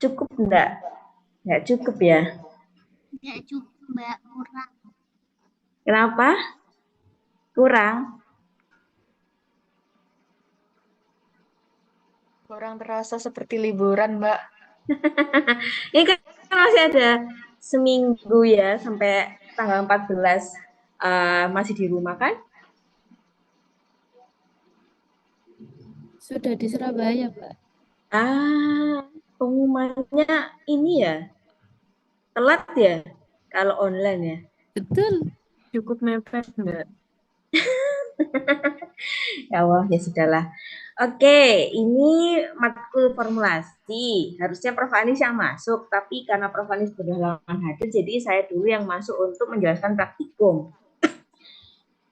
Cukup enggak? Enggak cukup ya. Tidak cukup, Mbak. Kurang. Kenapa? Kurang. Kurang terasa seperti liburan, Mbak. Ini kan masih ada seminggu ya sampai tanggal 14 masih di rumah kan? Sudah di Surabaya, Mbak. Pengumumannya ini ya telat ya kalau online ya. Betul. Cukup mepet, Mbak. Ya Allah, ya sudahlah. Oke, ini matkul formulasi. Harusnya Prof. Anis yang masuk, tapi karena Prof. Anis berhalangan hadir, jadi saya dulu yang masuk untuk menjelaskan praktikum.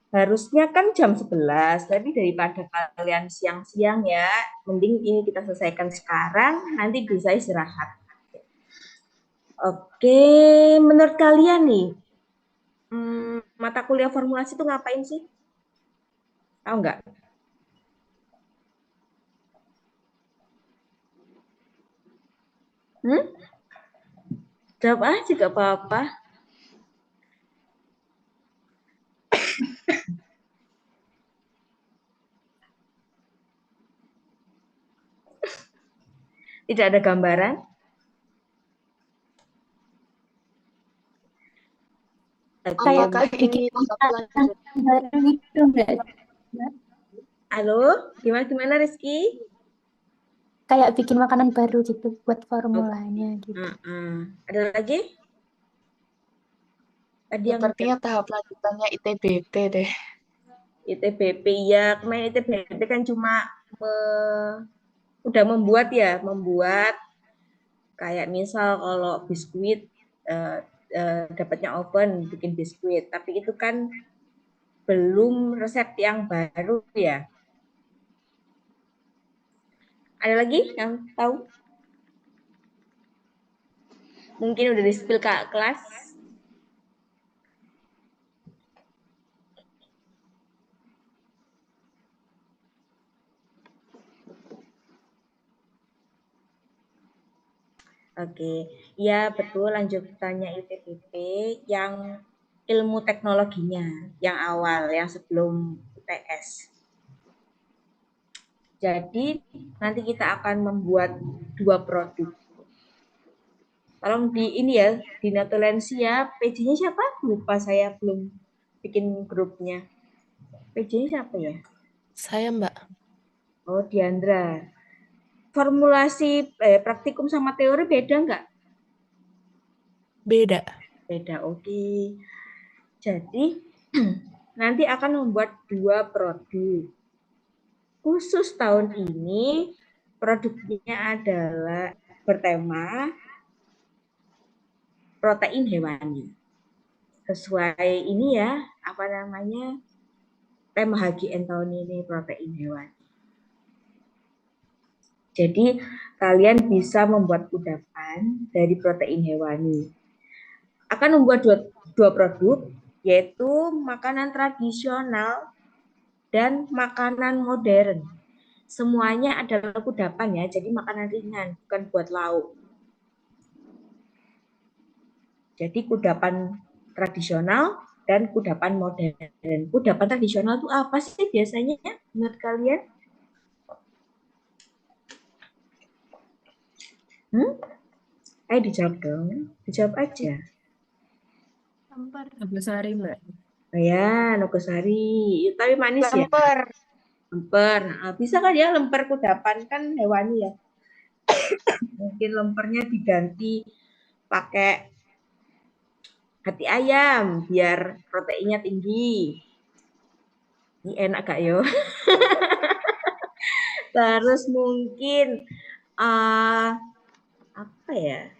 Harusnya kan jam 11, tapi daripada kalian siang-siang ya, mending ini kita selesaikan sekarang, nanti bisa istirahat. Oke, menurut kalian nih, mata kuliah formulasi itu ngapain sih? Tahu nggak? Jawab aja gak apa-apa. Tidak ada gambaran? Apakah ini tahap lanjut? Gitu, Mbak. Halo, gimana Rizky? Kayak bikin makanan baru gitu buat formulanya gitu. Ada lagi? Tadi yang Sepertinya tahap lanjutannya ITBP deh. ITBP ya, kemarin ITBP kan cuma udah membuat kayak misal kalau biskuit dapatnya oven bikin biskuit, tapi itu kan belum resep yang baru ya. Ada lagi yang tahu? Mungkin udah di-spill ke kelas. Oke, ya betul lanjutannya ITBP yang ilmu teknologinya, yang awal, yang sebelum UTS. Jadi nanti kita akan membuat 2 produk. Tolong di ini ya, di Natulensia, PJ-nya siapa? Lupa saya belum bikin grupnya. PJ-nya siapa ya? Saya, Mbak. Oh, Diandra. Formulasi praktikum sama teori beda nggak? Beda. Beda, oke. Jadi nanti akan membuat 2 produk. Khusus tahun ini produknya adalah bertema protein hewani. Sesuai ini ya, apa namanya? Tema HGN tahun ini protein hewani. Jadi kalian bisa membuat kudapan dari protein hewani. Akan membuat dua produk, yaitu makanan tradisional dan makanan modern. Semuanya adalah kudapan ya, jadi makanan ringan, bukan buat lauk. Jadi kudapan tradisional dan kudapan modern. Kudapan tradisional itu apa sih biasanya menurut kalian? Ayo dijawab dong, dijawab aja. Lemper. Nogosari, Mbak. Oh ya, Nogosari. Tapi manis ya. Lemper. Lemper. Nah, bisa kan ya lemper kudapan kan hewani ya. Mungkin lempernya diganti pakai hati ayam biar proteinnya tinggi. Ini enak gak yo? Terus mungkin apa ya?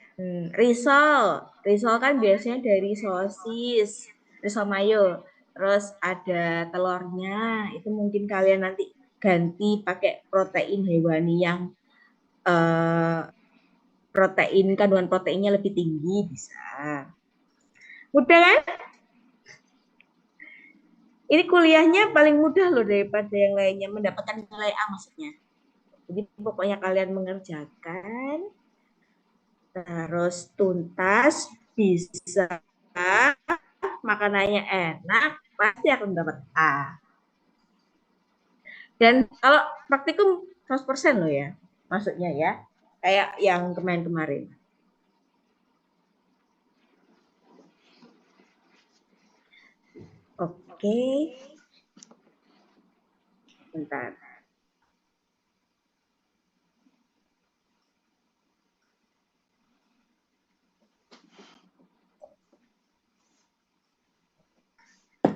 Risol. Risol kan biasanya dari sosis, risol mayo. Terus ada telurnya. Itu mungkin kalian nanti ganti pakai protein hewani yang protein kandungan proteinnya lebih tinggi bisa. Mudah kan? Ini kuliahnya paling mudah loh daripada yang lainnya, mendapatkan nilai A maksudnya. Jadi pokoknya kalian mengerjakan, terus tuntas, bisa, makanannya enak, pasti akan dapat A. Dan kalau praktikum 100% loh ya, maksudnya ya, kayak yang kemarin-kemarin. Oke, bentar.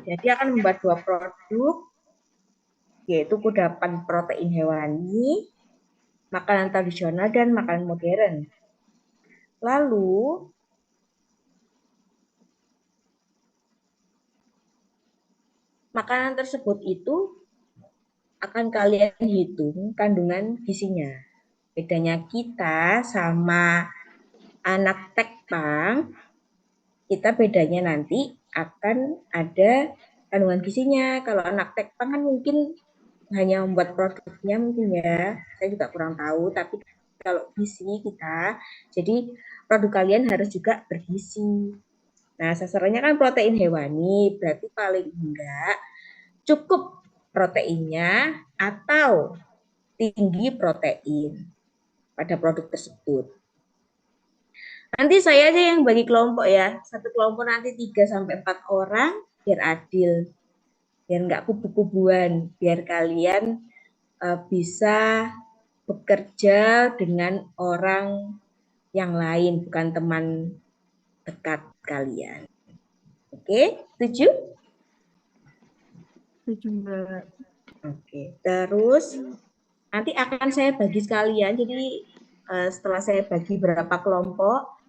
Jadi akan membuat 2 produk, yaitu kudapan protein hewani, makanan tradisional, dan makanan modern. Lalu, makanan tersebut itu akan kalian hitung kandungan gizinya. Bedanya kita sama anak tekpang, kita bedanya nanti akan ada kandungan gizinya. Kalau anak tekpang kan mungkin hanya membuat produknya mungkin ya, saya juga kurang tahu, tapi kalau gizi kita, jadi produk kalian harus juga bergizi. Nah, sasarannya kan protein hewani, berarti paling enggak cukup proteinnya atau tinggi protein pada produk tersebut. Nanti saya aja yang bagi kelompok ya, satu kelompok nanti 3-4 orang, biar adil, biar enggak kubu-kubuan, biar kalian bisa bekerja dengan orang yang lain, bukan teman dekat kalian. Oke, setuju? Setuju, Mbak. Oke, terus nanti akan saya bagi sekalian, jadi setelah saya bagi berapa kelompok,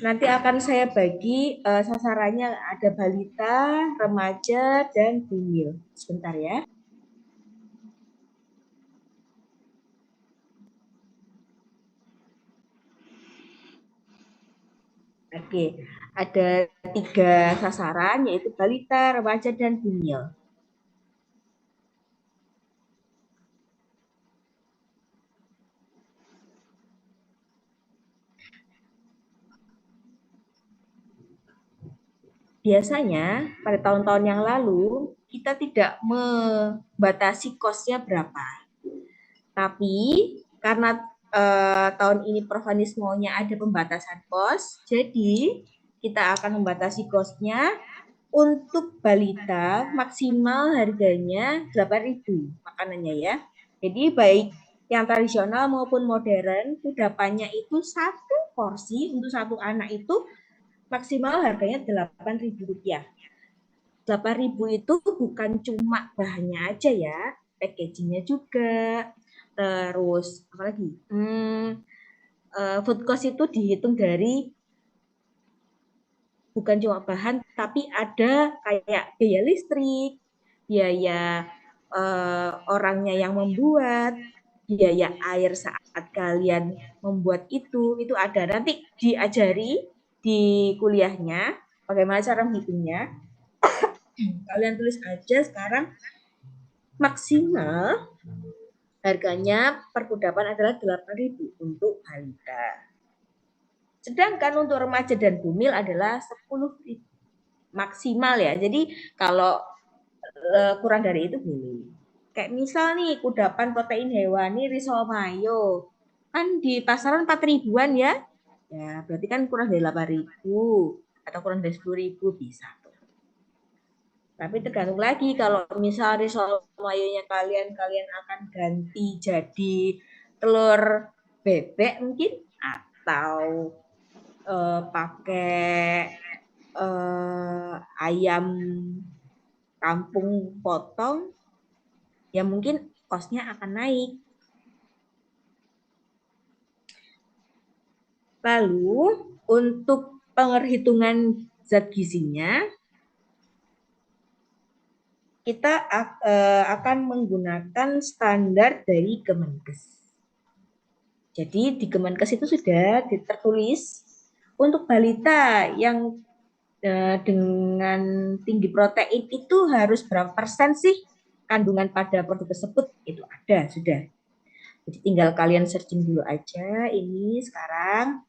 nanti akan saya bagi sasarannya ada balita, remaja, dan bumil. Sebentar ya. Oke, ada 3 sasaran, yaitu balita, remaja, dan bumil. Biasanya pada tahun-tahun yang lalu kita tidak membatasi kosnya berapa. Tapi karena tahun ini Provanis maunya ada pembatasan kos, jadi kita akan membatasi kosnya untuk balita maksimal harganya 8.000 makanannya ya. Jadi baik yang tradisional maupun modern, kudapannya itu 1 porsi untuk 1 anak itu maksimal harganya Rp8.000. 8.000 itu bukan cuma bahannya aja ya, packagingnya juga. Terus apa lagi? Food cost itu dihitung dari bukan cuma bahan, tapi ada kayak biaya listrik, biaya orangnya yang membuat, biaya air saat kalian membuat itu ada. Nanti diajari di kuliahnya bagaimana cara menghitungnya. Kalian tulis aja sekarang maksimal harganya per kudapan adalah 8.000 untuk balita. Sedangkan untuk remaja dan bumil adalah 10.000 maksimal ya. Jadi kalau kurang dari itu boleh. Kayak misal nih kudapan protein hewani risol mayo. Kan di pasaran 4.000-an ya. Ya, berarti kan kurang dari 8.000 atau kurang dari 10.000 bisa. Tapi tergantung lagi kalau misal risol mayonya kalian akan ganti jadi telur bebek mungkin atau pakai ayam kampung potong, ya mungkin kosnya akan naik. Lalu untuk penghitungan zat gizinya, kita akan menggunakan standar dari Kemenkes. Jadi di Kemenkes itu sudah tertulis untuk balita yang dengan tinggi protein itu harus berapa persen sih kandungan pada produk tersebut, itu ada sudah. Jadi tinggal kalian searching dulu aja ini sekarang.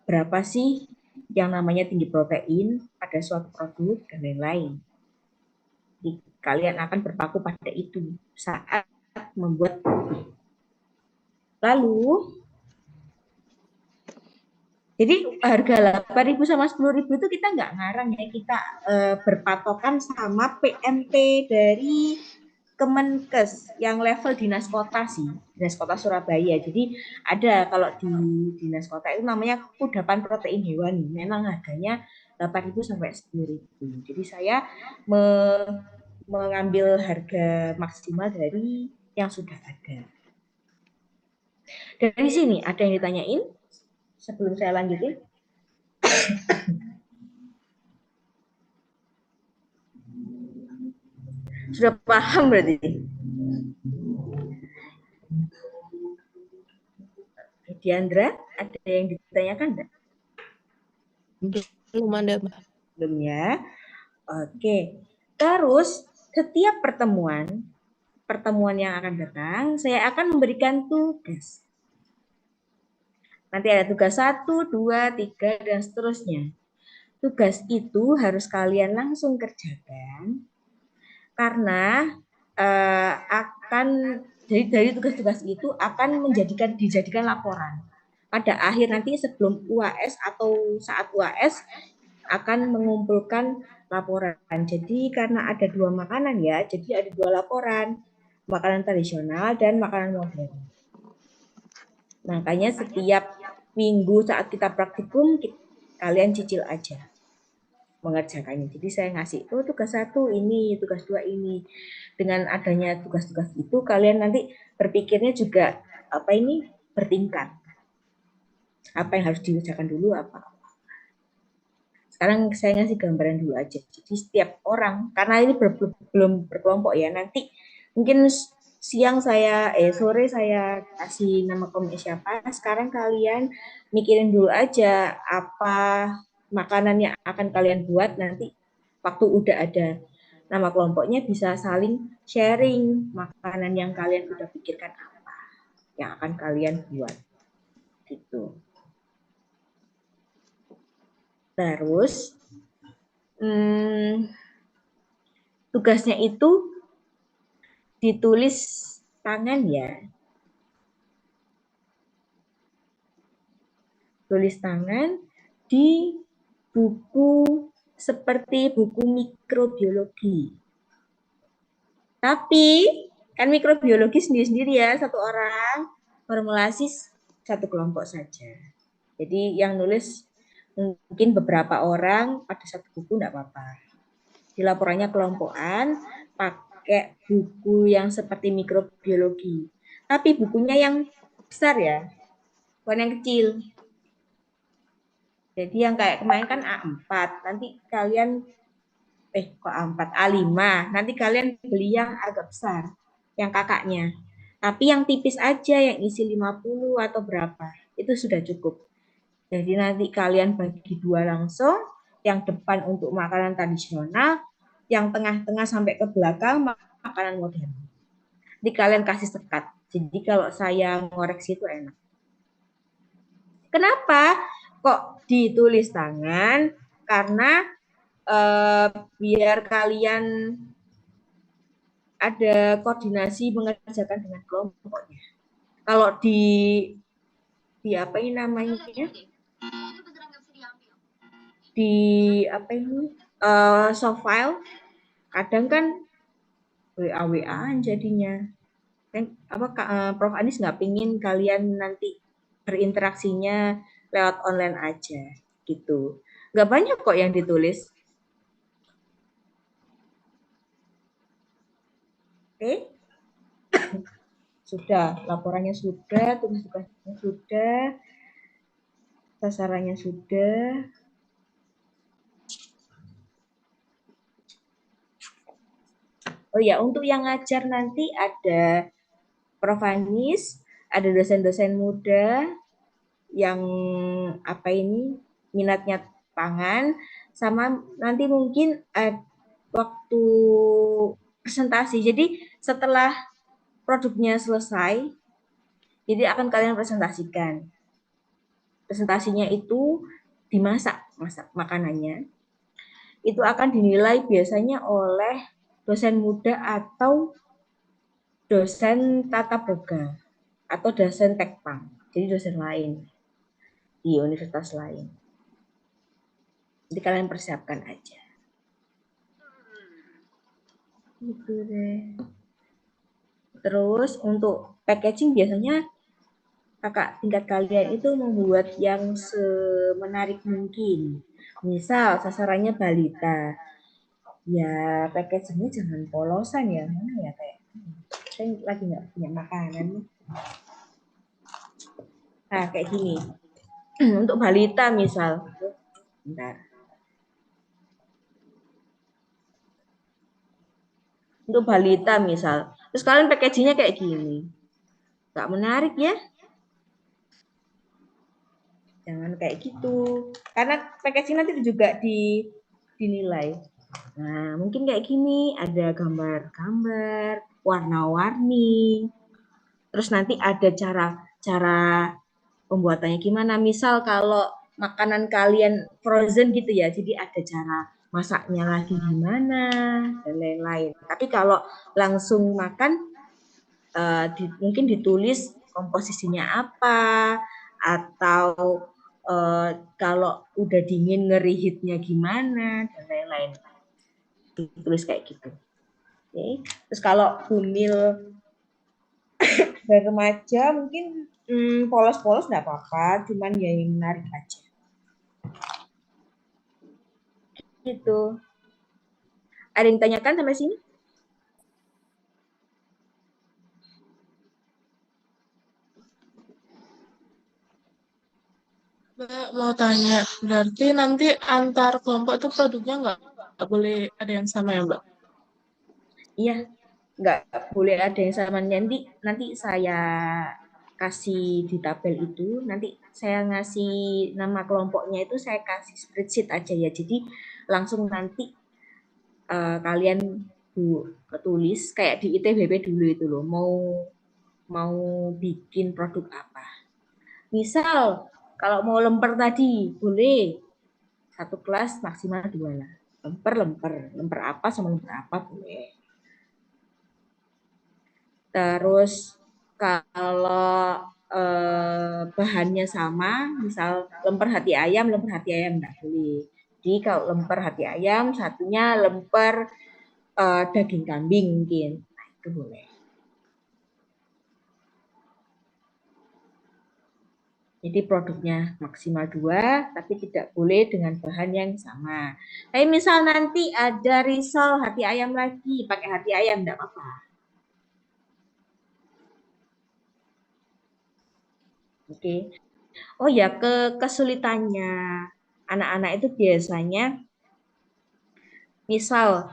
berapa sih yang namanya tinggi protein pada suatu produk dan lain-lain. Jadi, kalian akan berpaku pada itu saat membuat produk. Lalu, jadi harga 8.000 sama 10.000 itu kita nggak ngarang ya, kita berpatokan sama PMP dari Kemenkes yang level dinas kota sih, dinas kota Surabaya. Jadi ada kalau di dinas kota itu namanya kudapan protein hewani. Memang harganya 8.000 sampai 10.000. Jadi saya mengambil harga maksimal dari yang sudah ada. Dari sini ada yang ditanyain sebelum saya lanjutin? Sudah paham berarti? Diandra, ada yang ditanyakan enggak? Belum ada, Mbak. Belum ya? Oke. Terus setiap pertemuan yang akan datang, saya akan memberikan tugas. Nanti ada tugas 1, 2, 3, dan seterusnya. Tugas itu harus kalian langsung kerjakan karena akan dari tugas-tugas itu akan dijadikan laporan. Pada akhir nanti sebelum UAS atau saat UAS akan mengumpulkan laporan. Jadi karena ada 2 makanan ya, jadi ada 2 laporan. Makanan tradisional dan makanan modern. Makanya setiap minggu saat kita praktikum, kalian cicil aja mengerjakannya. Jadi saya ngasih tugas 1 ini, tugas 2 ini. Dengan adanya tugas-tugas itu kalian nanti berpikirnya juga bertingkat. Apa yang harus dikerjakan dulu apa. Sekarang saya ngasih gambaran dulu aja. Jadi setiap orang, karena ini belum berkelompok ya, nanti mungkin sore saya kasih nama komik siapa. Sekarang kalian mikirin dulu aja apa makanan yang akan kalian buat, nanti waktu udah ada nama kelompoknya bisa saling sharing makanan yang kalian udah pikirkan apa yang akan kalian buat gitu. Terus tugasnya itu ditulis tangan ya. Tulis tangan di buku seperti buku mikrobiologi. Tapi kan mikrobiologi sendiri-sendiri ya, satu orang, formulasi satu kelompok saja. Jadi yang nulis mungkin beberapa orang pada satu buku enggak apa-apa. Di laporannya kelompokan, pakai buku yang seperti mikrobiologi. Tapi bukunya yang besar ya, bukan yang kecil. Jadi yang kayak kemarin kan A4, nanti kalian kok A4, A5, nanti kalian beli yang agak besar, yang kakaknya. Tapi yang tipis aja, yang isi 50 atau berapa, itu sudah cukup. Jadi nanti kalian bagi 2 langsung, yang depan untuk makanan tradisional, yang tengah-tengah sampai ke belakang makanan modern. Jadi kalian kasih sekat. Jadi kalau saya ngoreksi itu enak. Kenapa kok ditulis tangan? Karena biar kalian ada koordinasi mengerjakan dengan kelompoknya. Kalau di apa ini namanya? Di apa ini? Soft file kadang kan WA jadinya. Kan Prof Anis nggak pingin kalian nanti berinteraksinya lewat online aja gitu. Nggak banyak kok yang ditulis. Oke. Sudah, laporannya sudah, tugas-tugasnya sudah, sasarannya sudah. Oh ya, untuk yang ngajar nanti ada Prof Anis, ada dosen-dosen muda yang minatnya pangan, sama nanti mungkin waktu presentasi. Jadi setelah produknya selesai, jadi akan kalian presentasikan. presentasinya itu dimasak makanannya, itu akan dinilai biasanya oleh dosen muda atau dosen tata boga atau dosen tekpang, jadi dosen lain di universitas lain. Jadi kalian persiapkan aja. Gitu deh. Terus untuk packaging biasanya kakak tingkat kalian itu membuat yang semenarik mungkin. Misal sasarannya balita, ya packagingnya jangan polosan ya, mana ya kayak saya lagi nggak punya makanan. Nah kayak gini, untuk balita misal, bentar. Untuk balita misal, terus kalian packagingnya kayak gini, nggak menarik ya? Jangan kayak gitu, karena packaging nanti juga dinilai. Nah, mungkin kayak gini, ada gambar-gambar, warna-warni. Terus nanti ada cara pembuatannya gimana. Misal kalau makanan kalian frozen gitu ya, jadi ada cara masaknya lagi gimana, dan lain-lain. Tapi kalau langsung makan, mungkin ditulis komposisinya apa, atau kalau udah dingin ngerihitnya gimana, dan lain-lain. Ditulis kayak gitu. Oke. Terus kalau bumil dari remaja mungkin polos-polos nggak apa-apa, cuman ya yang menarik aja. Gitu. Ada yang tanyakan sampai sini? Mbak mau tanya, berarti nanti antar kelompok itu produknya nggak boleh ada yang sama ya, Mbak? Iya, nggak boleh ada yang sama. Nanti saya kasih di tabel itu, nanti saya ngasih nama kelompoknya itu saya kasih spreadsheet aja ya. Jadi langsung nanti kalian tulis kayak di ITBP dulu itu loh, mau bikin produk apa. Misal kalau mau lemper tadi boleh satu kelas maksimal 2 lah. Lemper apa sama lemper apa boleh. Terus kalau bahannya sama, misal lemper hati ayam enggak boleh. Jadi kalau lemper hati ayam, satunya lemper daging kambing mungkin. Nah, itu boleh. Jadi produknya maksimal 2, tapi tidak boleh dengan bahan yang sama. Tapi misal nanti ada risol hati ayam lagi, pakai hati ayam enggak apa-apa. Oke. Oh ya, kesulitannya anak-anak itu biasanya misal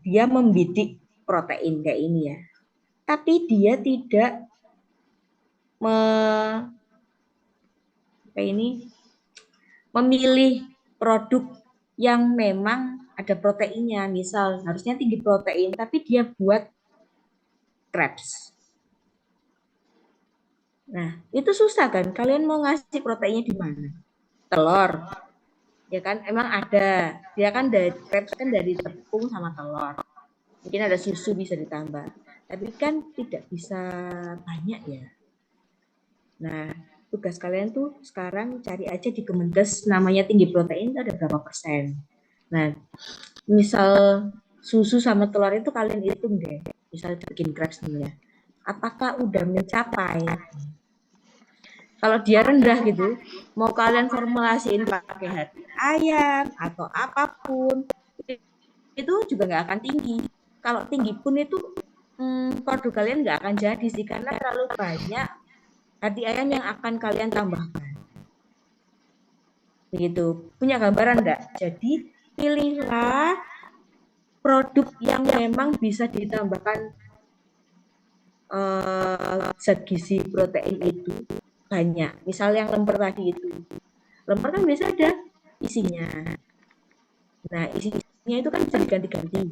dia membidik protein kayak ini ya, tapi dia tidak memilih produk yang memang ada proteinnya. Misal harusnya tinggi protein, tapi dia buat crepes. Nah, itu susah kan? Kalian mau ngasih proteinnya di mana? Telur. Ya kan, emang ada. Dia kan dari crepes kan dari tepung sama telur. Mungkin ada susu bisa ditambah. Tapi kan tidak bisa banyak ya. Nah, tugas kalian tuh sekarang cari aja di Kemenkes namanya tinggi protein itu ada berapa persen. Nah, misal susu sama telur itu kalian hitung deh. Misal bikin crepes nih ya. Apakah udah mencapai? Kalau dia rendah gitu, mau kalian formulasiin pakai hati ayam atau apapun, itu juga nggak akan tinggi. Kalau tinggi pun itu produk kalian nggak akan jadi sih, karena terlalu banyak hati ayam yang akan kalian tambahkan. Begitu. Punya gambaran nggak? Jadi pilihlah produk yang memang bisa ditambahkan zat gizi protein itu banyak. Misal yang lemper tadi itu. Lemper kan biasa ada isinya. Nah, isinya itu kan bisa diganti-ganti.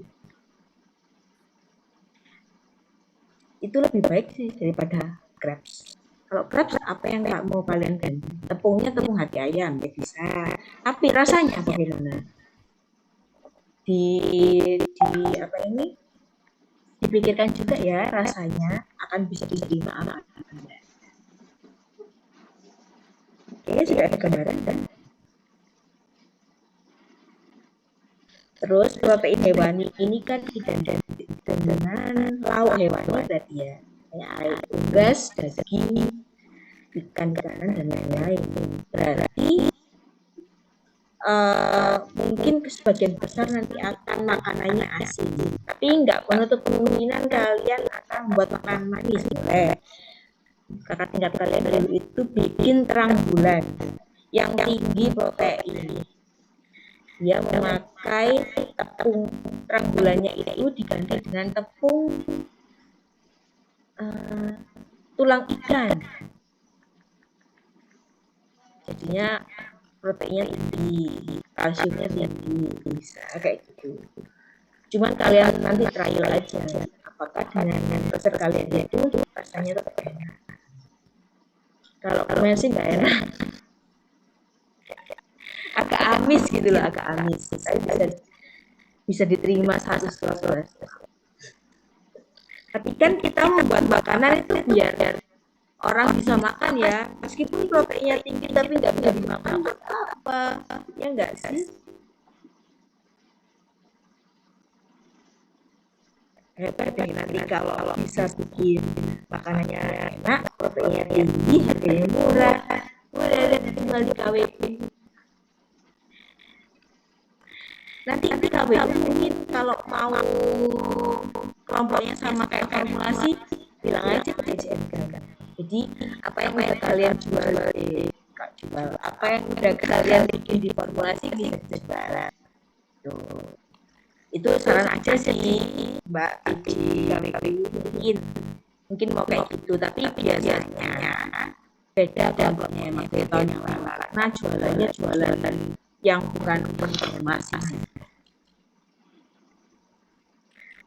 Itu lebih baik sih daripada crepes. Kalau crepes apa yang mau kalian ganti? Tepungnya tepung hati ayam ya bisa. Tapi rasanya bagaimana? Di apa ini? Dipikirkan juga ya rasanya akan bisa diterima apa tidak. Kayaknya sudah ada gambaran kan? Terus protein hewani ini kan identik dengan lauk hewani berarti ya. Kayak air unggas, daging, ikan-ikanan dan lain-lain. Berarti mungkin sebagian besar nanti akan makanannya asin. Tapi nggak menutup kemungkinan kalian akan membuat makanan manis. Boleh. Kakak tingkat kalian dulu itu bikin terang bulan yang tinggi protein. Dia memakai tepung terang bulannya itu diganti dengan tepung tulang ikan. Jadinya proteinnya tinggi, kalsiumnya tinggi, bisa kayak gitu. Cuman kalian nanti trial aja, apakah dengan resep kalian itu rasanya tetap enak. Kalau kalian sih nggak enak, agak amis gitu loh, agak amis. Tapi bisa diterima 100%. Tapi kan kita membuat makanan itu biar orang bisa makan ya, meskipun proteinnya tinggi tapi nggak bisa dimakan apa ya nggak sih? Hebat nih nanti kalau bisa bikin makanannya enak, proteinnya tinggi, harganya murah, udah tinggal di KWP. Nanti KWP mungkin kalau mau kelompoknya sama kayak formulasi, bilang aja ke DJMK. Jadi apa yang udah kalian jual apa yang udah kalian bikin di formulasi bisa jualan. Tuh. Itu saran aja sih Mbak di KWP mungkin mau kayak gitu, tapi biasanya beda kelompoknya emang dari tahun yang lalu karena jualannya jualan yang bukan informasi.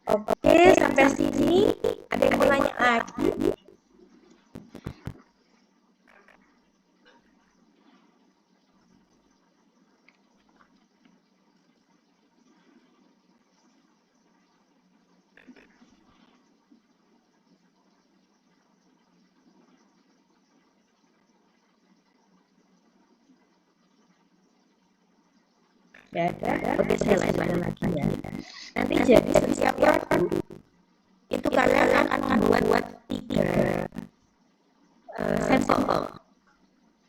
Oke, sampai sini ada yang mau nanya lagi? Ya ada. Oke, saya lanjutkan lagi ya. Nanti jadi setiap produk itu kalian akan membuat 3 sampel,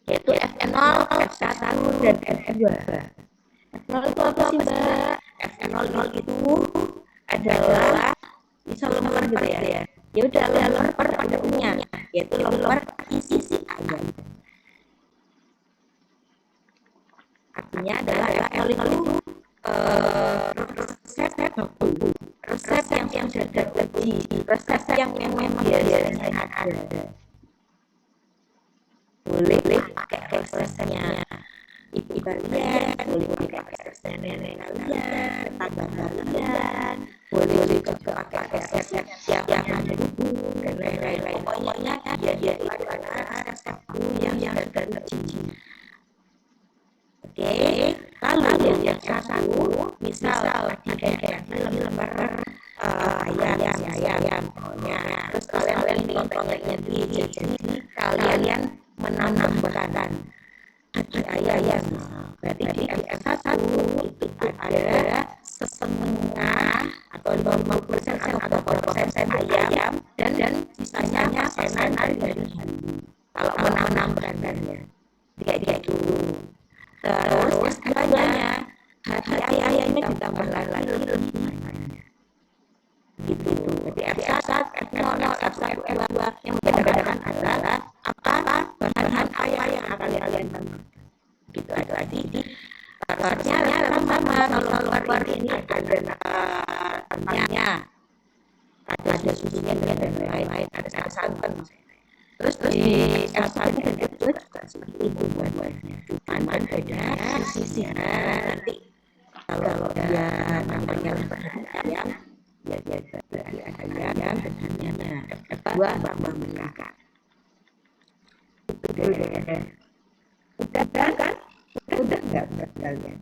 yaitu FN0, F1, dan FN2. F0 itu apa sih Mbak? FN0 itu adalah misal lemper gitu ya. Ya udah lemper pada umumnya, yaitu lemper isi ayam. Artinya adalah F0 itu resep yang sudah teruji, resep yang memang biasanya ada. Boleh pakai resepnya ibu kalian, boleh pakai resepnya nenek kalian, tetangga kalian, boleh juga pakai resep yang ada di buku dan lain-lain. Pokoknya dia adalah resep yang sudah teruji. Oke, lalu yang satu, misal tadi kayak lembar ayam, pokoknya. Terus kalian kontrolnya jadi kalian menambahkan hati ayam. Berarti di F1 itu ada setengah atau 50% atau 40% ayam dan sisanya senan dari hati. Kalau menambahkannya, kayak gitu. Terus keduanya hati ayamnya ditambah lagi lebih banyak. Gitu. Jadi F1, F0, F1, F2 yang membedakan adalah apa bahan ayam yang akan kalian tambahkan. Gitu aja tadi. Rasanya sama kalau luar ini ada tempatnya, ada susunya dan lain-lain, ada santan. Terus di F1 itu juga seperti itu buat-buatnya. Cuman beda sisinya nanti kalau dia namanya lembar ayam, dia dari ayam dan hanya F2 tambah meningkat. Udah. Udah kan? Udah nggak buat kalian?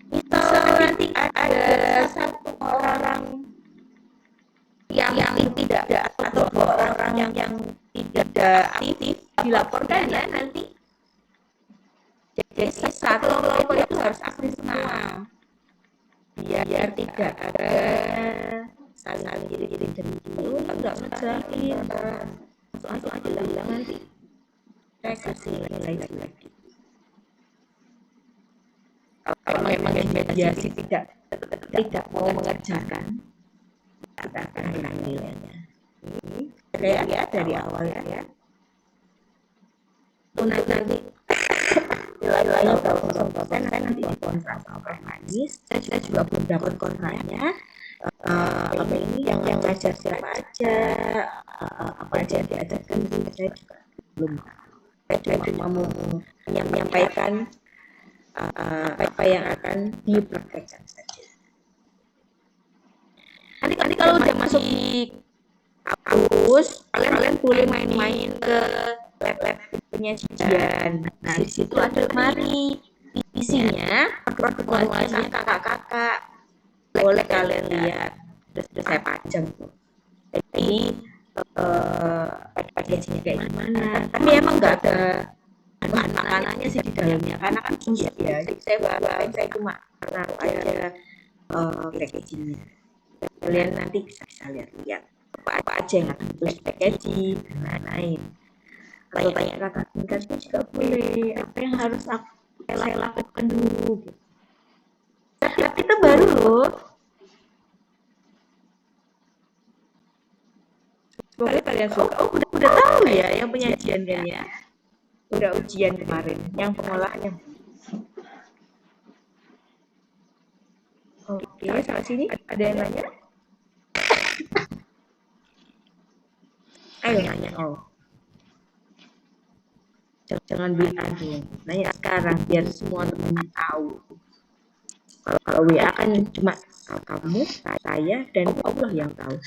Misal nanti ada satu orang yang tidak atau dua orang yang tidak aktif dilaporkan ya nanti. Jadi satu kelompok itu harus aktif semua biar tidak ada saling diri dulu nggak ngerjain langsung aja bilang nanti saya kasih nilai lagi. Kalau memang mediasi tidak mau mengerjakan kita akan hilang nilainya. Kayak ya dari awal ya. Nanti nilainya udah 0% nanti dikontrak sama Prof Manis. Saya juga belum dapat kontraknya. Apa ini yang ngajar siapa aja, apa aja yang diajarkan saya juga belum. Saya cuma mau menyampaikan apa yang akan dipraktekkan saja. Nanti kalau udah masuk di kampus, kalian boleh main-main ke lab penyajian. Nah, di situ ada lemari. Isinya produk-produknya kakak-kakak. Boleh kalian lihat. Sudah saya pajang tuh. Jadi packagingnya kayak gimana. Tapi emang nggak ada bahan makanannya sih di dalamnya. Karena kan susah ya. Jadi saya cuma taruh aja packagingnya. Kalian nanti bisa lihat apa aja yang akan tulis packaging dan lain-lain. Kalau tanya kakak tingkat juga boleh. Apa yang harus saya lakukan dulu? Tapi kita baru loh. Semoga kalian suka. Udah tahu ya yang penyajian kan ya. Udah ujian kemarin. Yang pengolahannya. Oke, sampai sini ada yang nanya? Ayo nanya. Jangan WA dong. Nanya sekarang biar semua temannya tahu. Kalau WA kan cuma kamu, saya, dan Allah yang tahu.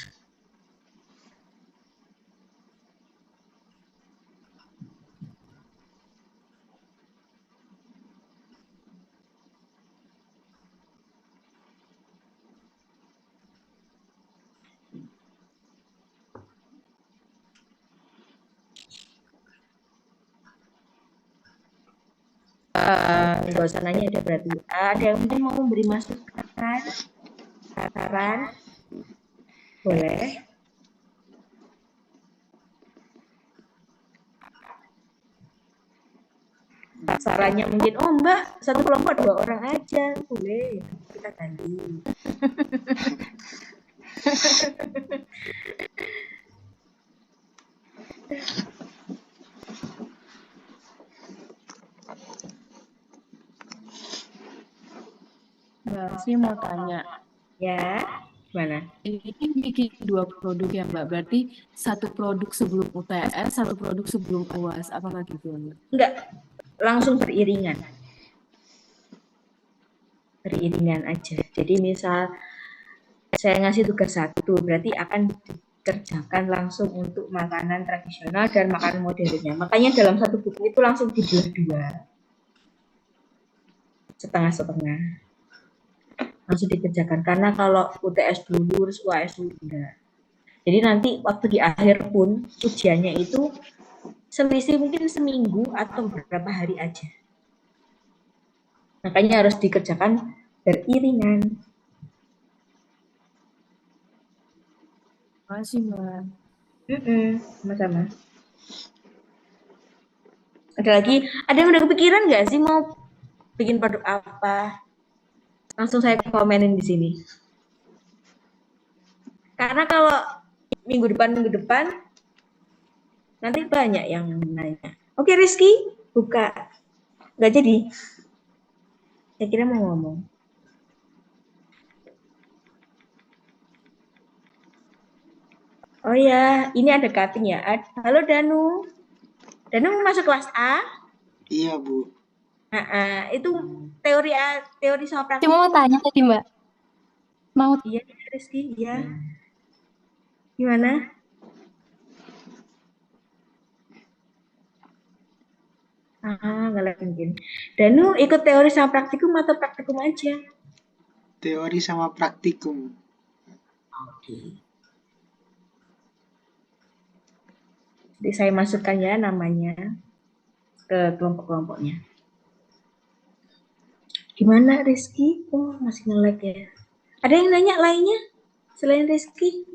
Nggak usah nanya ada berarti. Ada yang mungkin mau memberi masukan, saran, boleh. Sarannya mungkin, oh Mbak, satu kelompok 2 orang aja, boleh. Kita ganti. Mbak, sih mau tanya. Ya, mana? Ini bikin 2 produk ya Mbak, berarti 1 produk sebelum UTS, 1 produk sebelum UAS, apakah gitu Mbak? Enggak, langsung beriringan. Beriringan aja. Jadi misal saya ngasih tugas 1, berarti akan dikerjakan langsung untuk makanan tradisional dan makanan modernnya. Makanya dalam 1 buku itu langsung dibelah 2. Setengah-setengah. Langsung dikerjakan. Karena kalau UTS dulu, terus UAS dulu, enggak. Jadi nanti waktu di akhir pun ujiannya itu selisih mungkin seminggu atau beberapa hari aja. Makanya harus dikerjakan beriringan. Makasih Mbak. Sama-sama. Ada yang udah kepikiran nggak sih mau bikin produk apa? Langsung saya komenin di sini. Karena kalau minggu depan nanti banyak yang nanya. Oke Rizky, buka. Nggak jadi. Saya kira mau ngomong. Oh ya, ini ada cutting ya. Halo Danu. Danu mau masuk kelas A? Iya, Bu. Itu teori sama praktik. Cuma mau tanya tadi Mbak. Mau Iya, Rizky, iya. Gimana? nggak mungkin. Danu ikut teori sama praktikum atau praktikum aja? Teori sama praktikum. Oke. Jadi saya masukkan ya namanya ke kelompok-kelompoknya. Gimana Rizky? Oh, masih nge-lag ya. Ada yang nanya lainnya selain Rizky?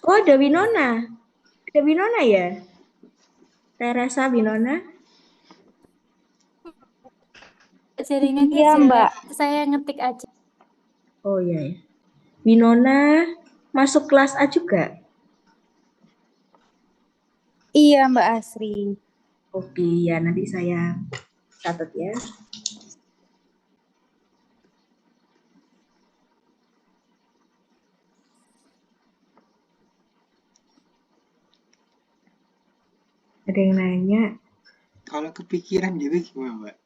Oh, ada Winona. Ada Winona ya? Teresa Winona? Jaringan Iya, jelek. Mbak. Saya ngetik aja. Oh iya ya. Winona masuk kelas A juga? Iya, Mbak Asri. Oke, ya nanti saya catat ya. Ada yang nanya. Kalau kepikiran gitu gimana, Mbak?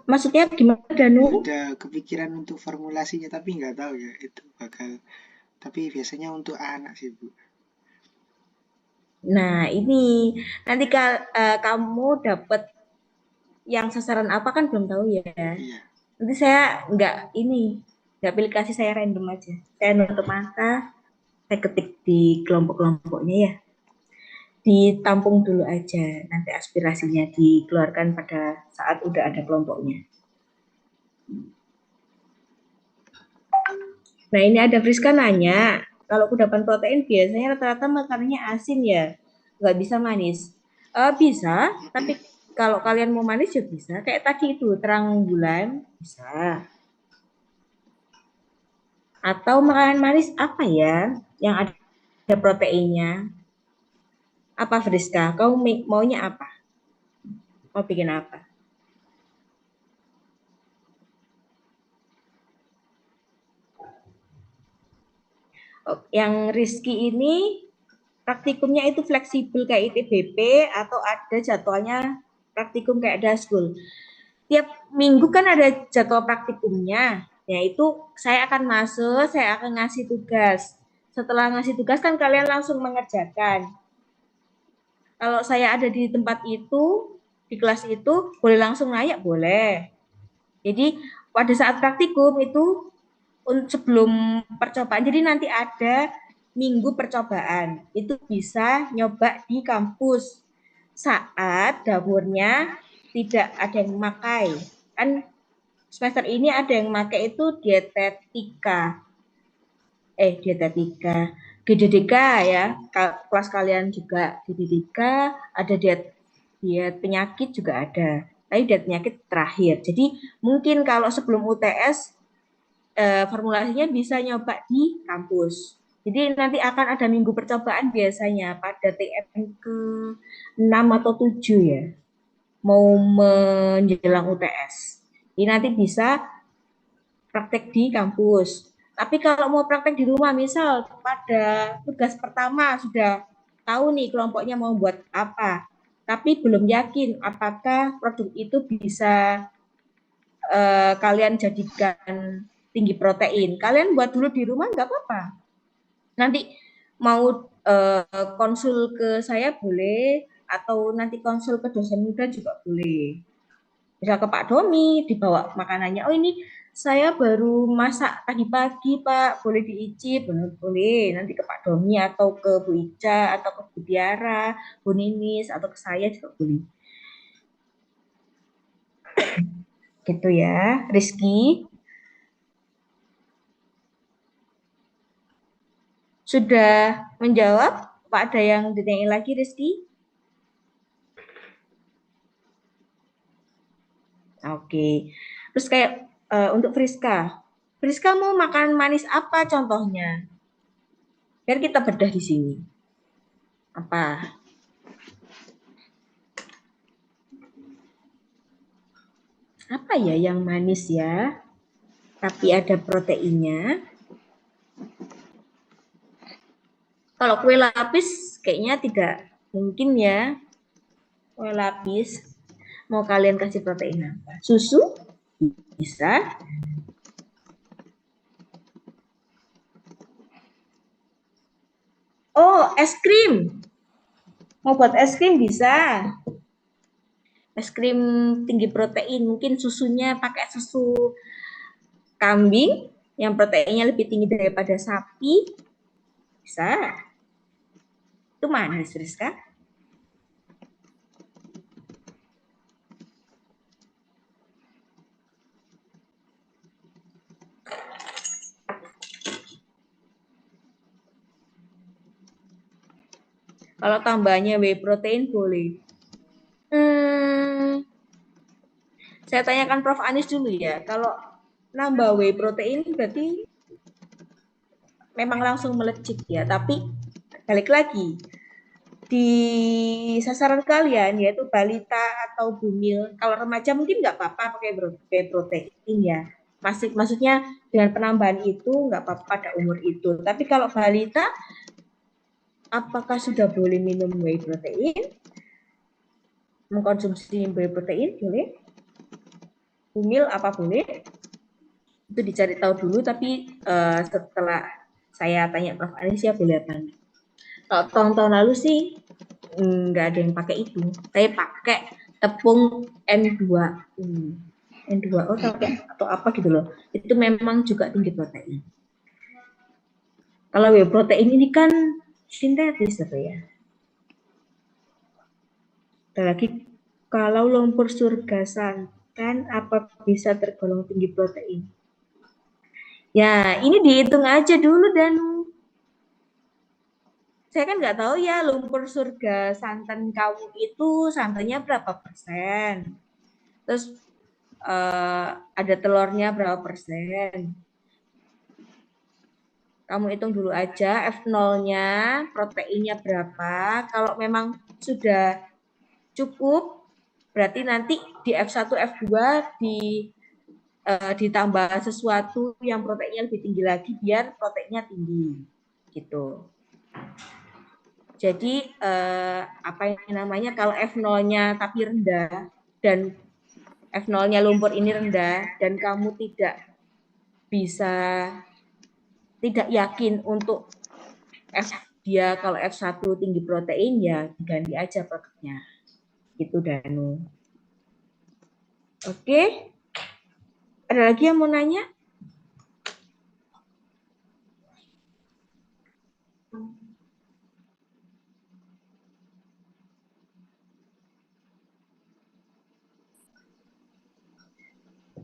Maksudnya gimana Danu? Ada kepikiran untuk formulasinya, tapi nggak tahu ya itu bakal. Tapi biasanya untuk anak sih, Bu. Nah, ini nanti kamu dapat yang sasaran apa kan belum tahu ya. Iya. Nanti saya nggak pilih kasih, saya random aja. Saya nutup mata, saya ketik di kelompok-kelompoknya ya. Ditampung dulu aja, nanti aspirasinya dikeluarkan pada saat udah ada kelompoknya. Nah, ini ada Friska nanya, kalau kudapan protein biasanya rata-rata makanannya asin ya, nggak bisa manis. Bisa, tapi kalau kalian mau manis ya bisa. Kayak tadi itu, terang bulan, bisa. Atau makanan manis apa ya yang ada proteinnya? Apa Friska? Kau maunya apa? Mau bikin apa? Yang Rizky ini praktikumnya itu fleksibel kayak ITBP atau ada jadwalnya praktikum kayak Daskul. Tiap minggu kan ada jadwal praktikumnya, yaitu saya akan masuk, saya akan ngasih tugas. Setelah ngasih tugas kan kalian langsung mengerjakan. Kalau saya ada di tempat itu, di kelas itu, boleh langsung nanya, boleh. Jadi pada saat praktikum itu sebelum percobaan, jadi nanti ada minggu percobaan, itu bisa nyoba di kampus saat dapurnya tidak ada yang memakai. Kan semester ini ada yang memakai itu dietetika, GDDK ya, kelas kalian juga GDDK, ada diet penyakit juga ada, tapi diet penyakit terakhir. Jadi mungkin kalau sebelum UTS formulasinya bisa nyoba di kampus. Jadi nanti akan ada minggu percobaan biasanya pada TM ke-6 atau 7 ya, mau menjelang UTS. Ini nanti bisa praktek di kampus. Tapi kalau mau praktek di rumah, misal pada tugas pertama sudah tahu nih kelompoknya mau buat apa, tapi belum yakin apakah produk itu bisa kalian jadikan tinggi protein. Kalian buat dulu di rumah nggak apa-apa. Nanti mau konsul ke saya boleh, atau nanti konsul ke dosen muda juga boleh. Bisa ke Pak Domi, dibawa makanannya. Oh ini saya baru masak tadi pagi Pak, boleh diicip? Boleh. Nanti ke Pak Domi atau ke Bu Ica atau ke Bu Tiara, Bu Ninis atau ke saya juga boleh. Gitu ya, Rizky. Sudah menjawab? Pak, ada yang ditanyain lagi, Rizky? Oke. Terus kayak untuk Friska. Friska mau makan manis apa contohnya? Biar kita bedah di sini. Apa? Apa ya yang manis ya? Tapi ada proteinnya. Kalau kue lapis kayaknya tidak mungkin ya. Kue lapis. Mau kalian kasih protein apa? Susu? Bisa. Oh, es krim. Mau buat es krim bisa. Es krim tinggi protein, mungkin susunya pakai susu kambing yang proteinnya lebih tinggi daripada sapi. Bisa. Itu manis, Rizka. Kalau tambahnya whey protein boleh. Saya tanyakan Prof. Anis dulu ya. Kalau nambah whey protein berarti memang langsung melejit ya. Tapi balik lagi, di sasaran kalian yaitu balita atau bumil, kalau remaja mungkin nggak apa-apa pakai whey protein ya. Maksudnya dengan penambahan itu nggak apa-apa pada umur itu. Tapi kalau balita, apakah sudah boleh minum whey protein? Mengkonsumsi whey protein boleh? Bumil apa boleh? Itu dicari tahu dulu, tapi setelah saya tanya Prof. Anis ya boleh apa enggak. Kalau tahun-tahun lalu sih nggak ada yang pakai itu. Saya pakai tepung N2. N2O atau apa gitu loh. Itu memang juga tinggi protein. Kalau whey protein ini kan sintetis apa ya. Ada lagi, kalau lumpur surga santan apa bisa tergolong tinggi protein? Ya, ini dihitung aja dulu, Danu. Saya kan nggak tahu ya lumpur surga santan kamu itu santannya berapa persen. Terus ada telurnya berapa persen. Kamu hitung dulu aja F0-nya, proteinnya berapa. Kalau memang sudah cukup, berarti nanti di F1, F2 ditambah sesuatu yang proteinnya lebih tinggi lagi biar proteinnya tinggi. Gitu. Jadi apa yang namanya kalau F0-nya tapi rendah dan F0-nya lumpur ini rendah dan kamu tidak yakin untuk dia kalau F1 tinggi protein ya diganti aja produknya. Gitu Danu. Oke. Ada lagi yang mau nanya?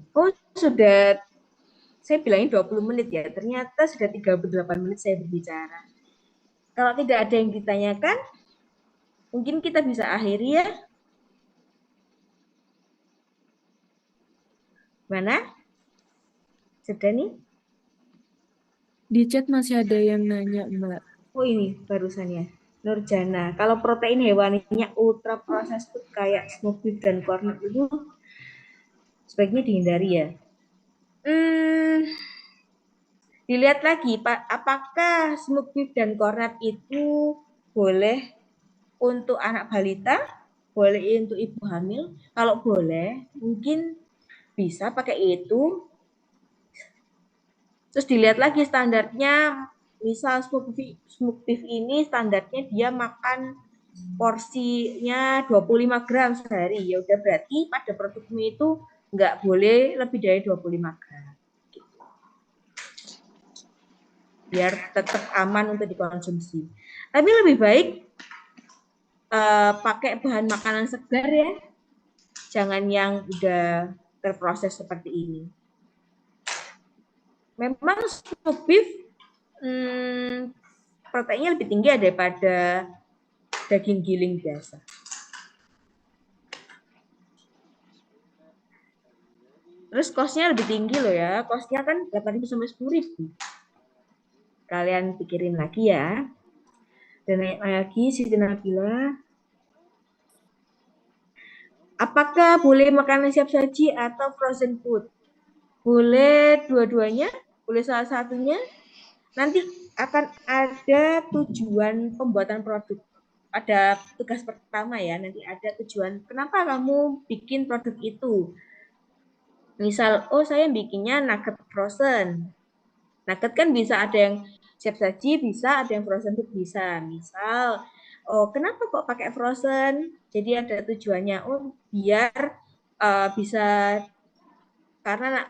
Oh, sudah saya bilangin 20 menit ya. Ternyata sudah 38 menit saya berbicara. Kalau tidak ada yang ditanyakan, mungkin kita bisa akhiri ya. Mana? Sudah nih? Di chat masih ada yang nanya, Mbak. Oh ini barusan ya. Nurjana, kalau protein hewaninya ultra processed food kayak smoked beef dan corned itu sebaiknya dihindari ya. Dilihat lagi, Pak, apakah smoked beef dan corned itu boleh untuk anak balita, boleh untuk ibu hamil? Kalau boleh, mungkin bisa pakai itu. Terus dilihat lagi standarnya, misal smoked beef ini standarnya dia makan porsinya 25 gram sehari. Ya udah berarti pada produkmu itu nggak boleh lebih dari 25 gram. Biar tetap aman untuk dikonsumsi. Tapi lebih baik pakai bahan makanan segar ya. Jangan yang udah terproses seperti ini. Memang smoked beef proteinnya lebih tinggi daripada daging giling biasa. Terus cost-nya lebih tinggi loh ya. Cost-nya kan 8.000 sampai 10.000. Kalian pikirin lagi ya. Dan lagi Siti Nabila. Apakah boleh makanan siap saji atau frozen food? Boleh dua-duanya, boleh salah satunya. Nanti akan ada tujuan pembuatan produk. Ada tugas pertama ya, nanti ada tujuan kenapa kamu bikin produk itu. Misal, oh saya bikinnya nugget frozen. Nugget kan bisa ada yang siap saji, bisa ada yang frozen food bisa. Misal, oh kenapa kok pakai frozen? Jadi ada tujuannya, oh biar bisa karena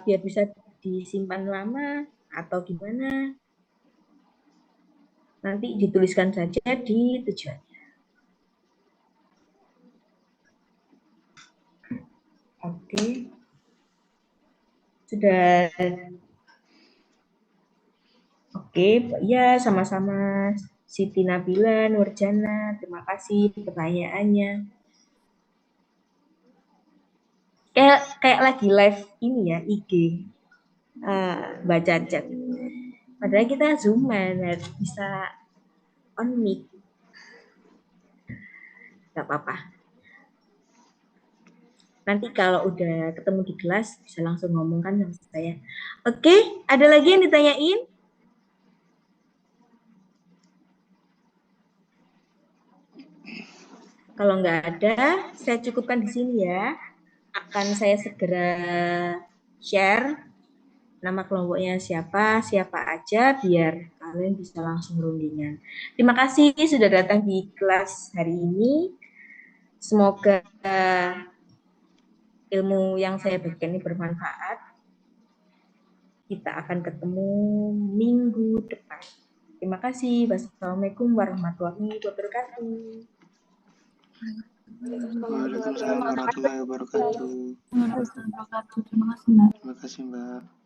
biar bisa disimpan lama atau gimana. Nanti dituliskan saja di tujuan. Oke. Sudah. Oke, ya sama-sama Siti Nabila, Nurjana, terima kasih pertanyaannya. Kayak lagi live ini ya, IG. Baca chat. Padahal kita Zoom-an, harus bisa on mic. Gak apa-apa. Nanti kalau udah ketemu di kelas, bisa langsung ngomongkan sama saya. Oke, ada lagi yang ditanyain? Kalau nggak ada, saya cukupkan di sini ya. Akan saya segera share nama kelompoknya siapa aja, biar kalian bisa langsung rundingan. Terima kasih sudah datang di kelas hari ini. Semoga ilmu yang saya berikan ini bermanfaat. Kita akan ketemu minggu depan. Terima kasih. Wassalamualaikum warahmatullahi wabarakatuh. Waalaikumsalam warahmatullahi wabarakatuh. Terima kasih, Mbak. Terima kasih, Mbak.